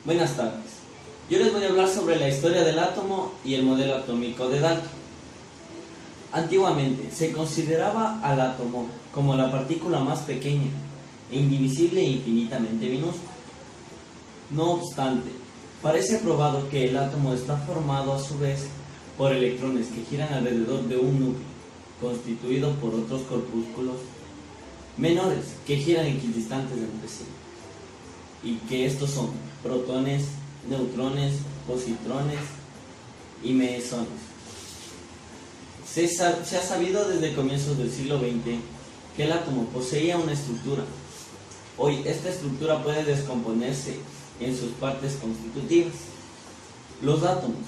Buenas tardes. Yo les voy a hablar sobre la historia del átomo y el modelo atómico de Dalton. Antiguamente se consideraba al átomo como la partícula más pequeña, indivisible e infinitamente minúscula. No obstante, parece probado que el átomo está formado a su vez por electrones que giran alrededor de un núcleo, constituido por otros corpúsculos menores que giran equidistantes entre sí, y que estos son protones, neutrones, positrones y mesones. Se ha sabido desde comienzos del siglo XX que el átomo poseía una estructura. Hoy esta estructura puede descomponerse en sus partes constitutivas. Los átomos,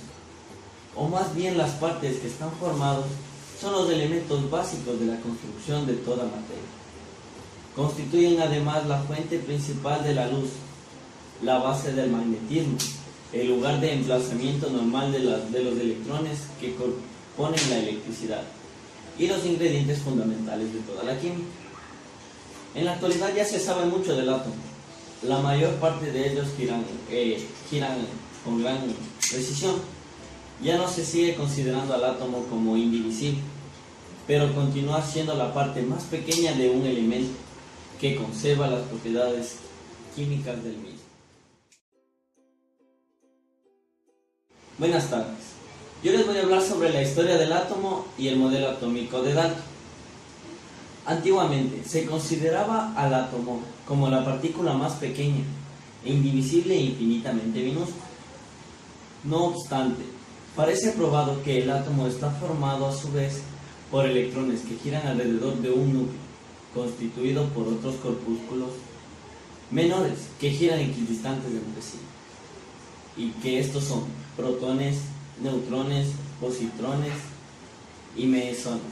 o más bien las partes que están formados, son los elementos básicos de la construcción de toda materia. Constituyen además la fuente principal de la luz, la base del magnetismo, el lugar de emplazamiento normal de los electrones que componen la electricidad y los ingredientes fundamentales de toda la química. En la actualidad ya se sabe mucho del átomo. La mayor parte de ellos giran con gran precisión. Ya no se sigue considerando al átomo como indivisible, pero continúa siendo la parte más pequeña de un elemento que conserva las propiedades químicas del mismo. Buenas tardes. Yo les voy a hablar sobre la historia del átomo y el modelo atómico de Dalton. Antiguamente se consideraba al átomo como la partícula más pequeña, indivisible e infinitamente minúscula. No obstante, parece probado que el átomo está formado a su vez por electrones que giran alrededor de un núcleo, constituido por otros corpúsculos menores que giran equidistantes entre sí, y que estos son protones, neutrones, positrones y mesones.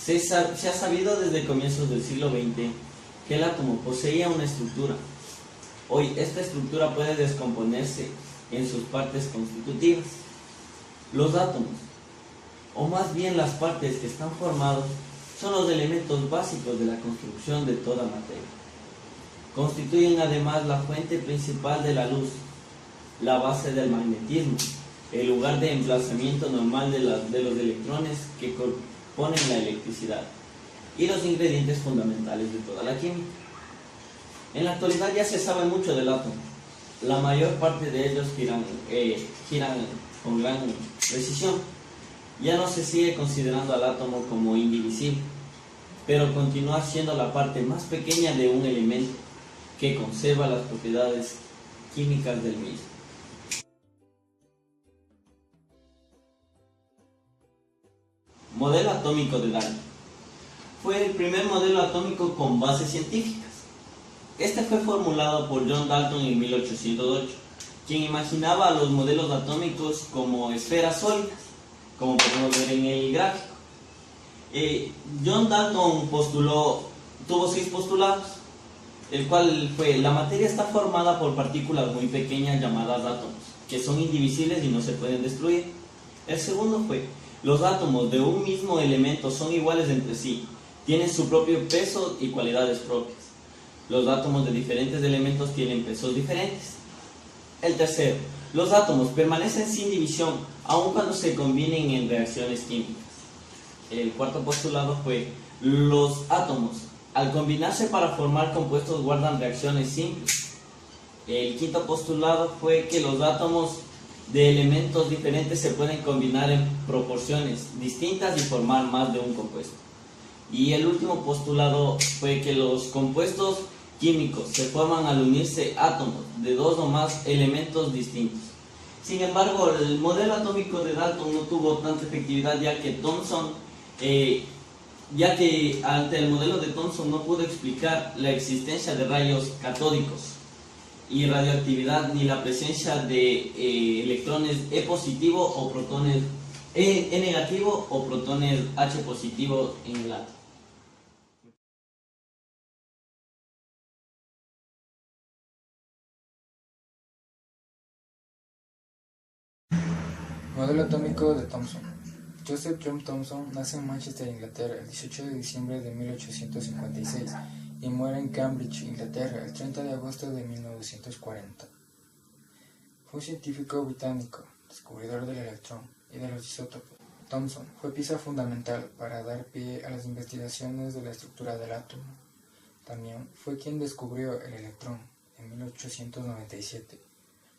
Se ha sabido desde comienzos del siglo XX que el átomo poseía una estructura. Hoy esta estructura puede descomponerse en sus partes constitutivas. Los átomos, o más bien las partes que están formados, son los elementos básicos de la construcción de toda materia. Constituyen además la fuente principal de la luz, la base del magnetismo, el lugar de emplazamiento normal de los electrones que componen la electricidad y los ingredientes fundamentales de toda la química. En la actualidad ya se sabe mucho del átomo. La mayor parte de ellos giran con gran precisión. Ya no se sigue considerando al átomo como indivisible, pero continúa siendo la parte más pequeña de un elemento que conserva las propiedades químicas del mismo. Modelo atómico de Dalton. Fue el primer modelo atómico con bases científicas. Este fue formulado por John Dalton en 1808, quien imaginaba los modelos atómicos como esferas sólidas, como podemos ver en el gráfico. John Dalton tuvo 6 postulados, el cual fue: la materia está formada por partículas muy pequeñas llamadas átomos, que son indivisibles y no se pueden destruir. El segundo fue: los átomos de un mismo elemento son iguales entre sí, tienen su propio peso y cualidades propias. Los átomos de diferentes elementos tienen pesos diferentes. El tercero: los átomos permanecen sin división aun cuando se combinen en reacciones químicas. El cuarto postulado fue: los átomos, al combinarse para formar compuestos, guardan reacciones simples. El quinto postulado fue que los átomos de elementos diferentes se pueden combinar en proporciones distintas y formar más de un compuesto. Y el último postulado fue que los compuestos químicos se forman al unirse átomos de 2 o más elementos distintos. Sin embargo, el modelo atómico de Dalton no tuvo tanta efectividad, ya que ante el modelo de Thomson no pudo explicar la existencia de rayos catódicos y radioactividad, ni la presencia de electrones E positivo o protones E negativo o protones H positivo en el átomo. Modelo atómico de Thomson. Joseph John Thomson nace en Manchester, Inglaterra, el 18 de diciembre de 1856 y muere en Cambridge, Inglaterra, el 30 de agosto de 1940. Fue un científico británico, descubridor del electrón y de los isótopos. Thomson fue pieza fundamental para dar pie a las investigaciones de la estructura del átomo. También fue quien descubrió el electrón en 1897,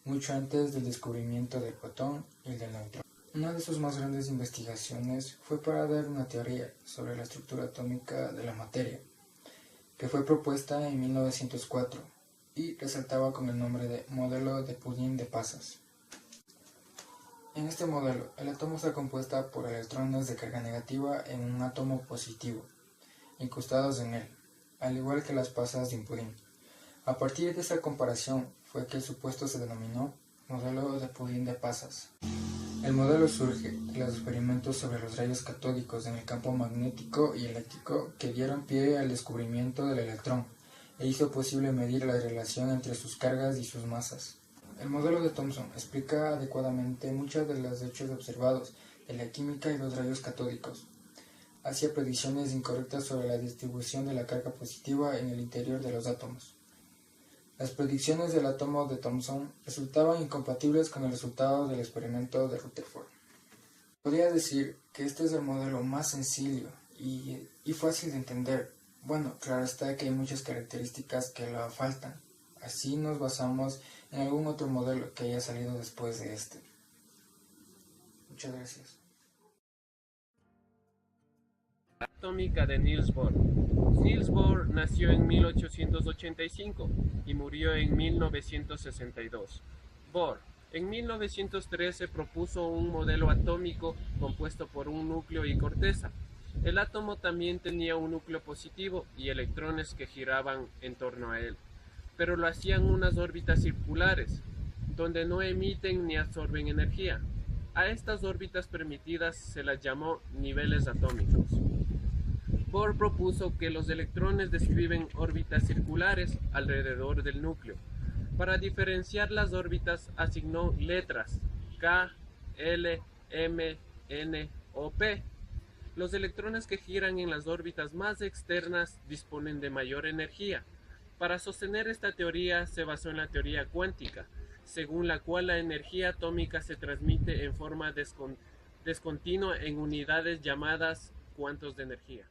mucho antes del descubrimiento del protón y el del neutrón. Una de sus más grandes investigaciones fue para dar una teoría sobre la estructura atómica de la materia, que fue propuesta en 1904 y resaltaba con el nombre de modelo de pudín de pasas. En este modelo, el átomo está compuesto por electrones de carga negativa en un átomo positivo, incrustados en él, al igual que las pasas de un pudín. A partir de esta comparación fue que el supuesto se denominó modelo de pudín de pasas. El modelo surge de los experimentos sobre los rayos catódicos en el campo magnético y eléctrico que dieron pie al descubrimiento del electrón e hizo posible medir la relación entre sus cargas y sus masas. El modelo de Thomson explica adecuadamente muchos de los hechos observados de la química y los rayos catódicos. Hacía predicciones incorrectas sobre la distribución de la carga positiva en el interior de los átomos. Las predicciones del átomo de Thomson resultaban incompatibles con el resultado del experimento de Rutherford. Podría decir que este es el modelo más sencillo y fácil de entender. Bueno, claro está que hay muchas características que lo faltan. Así nos basamos en algún otro modelo que haya salido después de este. Muchas gracias. Atómica de Niels Bohr. Niels Bohr nació en 1885 y murió en 1962. Bohr en 1913 propuso un modelo atómico compuesto por un núcleo y corteza. El átomo también tenía un núcleo positivo y electrones que giraban en torno a él, pero lo hacían unas órbitas circulares, donde no emiten ni absorben energía. A estas órbitas permitidas se las llamó niveles atómicos. Bohr propuso que los electrones describen órbitas circulares alrededor del núcleo. Para diferenciar las órbitas asignó letras K, L, M, N o P. Los electrones que giran en las órbitas más externas disponen de mayor energía. Para sostener esta teoría se basó en la teoría cuántica, según la cual la energía atómica se transmite en forma discontinua en unidades llamadas cuantos de energía.